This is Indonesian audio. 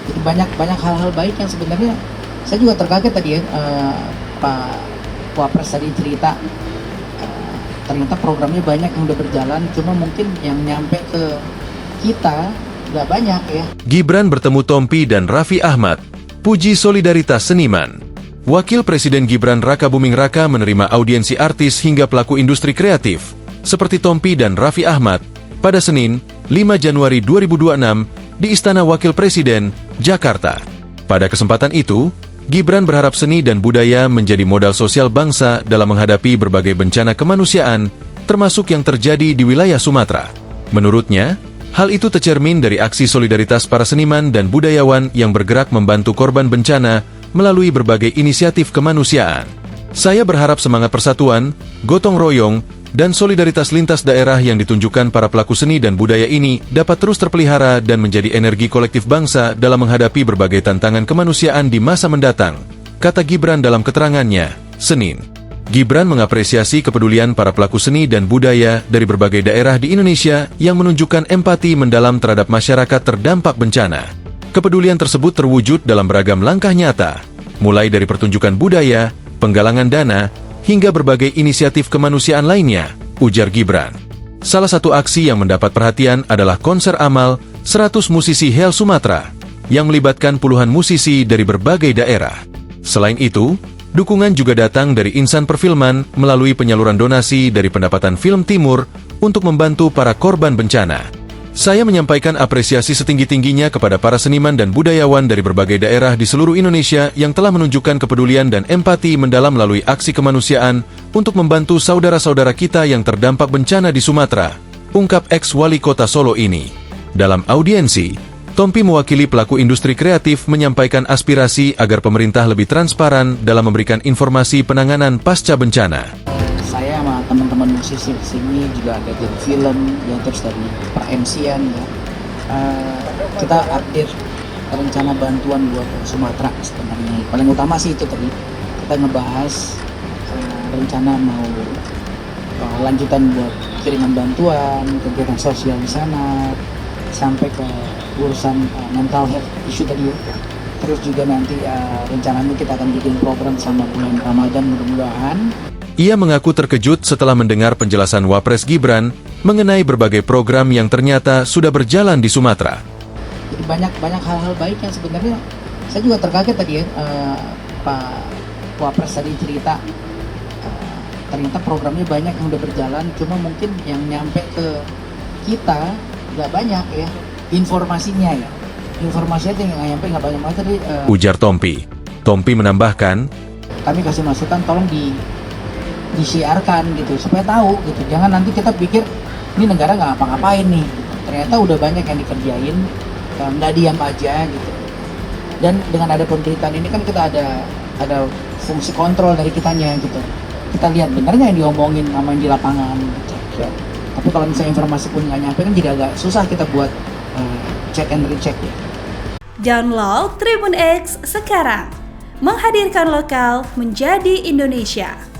Jadi banyak hal-hal baik yang sebenarnya saya juga terkaget tadi ya, Pak Wapres tadi cerita, ternyata programnya banyak yang udah berjalan, cuma mungkin yang nyampe ke kita nggak banyak ya. Gibran bertemu Tompi dan Raffi Ahmad, puji solidaritas seniman. Wakil Presiden Gibran Raka Buming Raka menerima audiensi artis hingga pelaku industri kreatif, seperti Tompi dan Raffi Ahmad, pada Senin, 5 Januari 2026, di Istana Wakil Presiden, Jakarta. Pada kesempatan itu, Gibran berharap seni dan budaya menjadi modal sosial bangsa dalam menghadapi berbagai bencana kemanusiaan, termasuk yang terjadi di wilayah Sumatera. Menurutnya, hal itu tercermin dari aksi solidaritas para seniman dan budayawan yang bergerak membantu korban bencana melalui berbagai inisiatif kemanusiaan. Saya berharap semangat persatuan, gotong royong, dan solidaritas lintas daerah yang ditunjukkan para pelaku seni dan budaya ini dapat terus terpelihara dan menjadi energi kolektif bangsa dalam menghadapi berbagai tantangan kemanusiaan di masa mendatang, kata Gibran dalam keterangannya, Senin. Gibran mengapresiasi kepedulian para pelaku seni dan budaya dari berbagai daerah di Indonesia yang menunjukkan empati mendalam terhadap masyarakat terdampak bencana. Kepedulian tersebut terwujud dalam beragam langkah nyata, mulai dari pertunjukan budaya, penggalangan dana, hingga berbagai inisiatif kemanusiaan lainnya, ujar Gibran. Salah satu aksi yang mendapat perhatian adalah konser amal 100 musisi Hel Sumatera, yang melibatkan puluhan musisi dari berbagai daerah. Selain itu, dukungan juga datang dari insan perfilman melalui penyaluran donasi dari pendapatan Film Timur untuk membantu para korban bencana. Saya menyampaikan apresiasi setinggi-tingginya kepada para seniman dan budayawan dari berbagai daerah di seluruh Indonesia yang telah menunjukkan kepedulian dan empati mendalam melalui aksi kemanusiaan untuk membantu saudara-saudara kita yang terdampak bencana di Sumatera, ungkap ex-wali kota Solo ini. Dalam audiensi, Tompi mewakili pelaku industri kreatif menyampaikan aspirasi agar pemerintah lebih transparan dalam memberikan informasi penanganan pasca bencana. Saya sama teman-teman musisi di sini juga ada dari film, ya terus dari per-MC-an ya. Kita update rencana bantuan buat Sumatera sebenarnya. Paling utama sih itu tadi kita ngebahas rencana mau lanjutan buat kiriman bantuan, kegiatan sosial di sana, sampai ke urusan mental health issue tadi ya. Terus juga nanti rencananya kita akan bikin program sama bulan Ramadan mudah-mudahan. Ia mengaku terkejut setelah mendengar penjelasan Wapres Gibran mengenai berbagai program yang ternyata sudah berjalan di Sumatera. Jadi banyak hal-hal baik yang sebenarnya saya juga terkaget tadi ya, Pak Wapres tadi cerita, ternyata programnya banyak yang udah berjalan, cuma mungkin yang nyampe ke kita nggak banyak ya, informasinya ya. Informasinya yang nyampe nggak banyak banget tadi. Ujar Tompi. Tompi menambahkan, kami kasih masukan tolong disiarkan gitu supaya tahu gitu, jangan nanti kita pikir ini negara nggak ngapa-ngapain nih gitu. Ternyata udah banyak yang dikerjain, nggak diam aja gitu. Dan dengan ada pemberitaan ini kan kita ada fungsi kontrol dari kitanya gitu, kita lihat benar nggak yang diomongin sama yang di lapangan gitu. Tapi kalau misalnya informasi pun nggak nyampe kan jadi agak susah kita buat check and recheck ya. Download Tribun X sekarang, menghadirkan lokal menjadi Indonesia.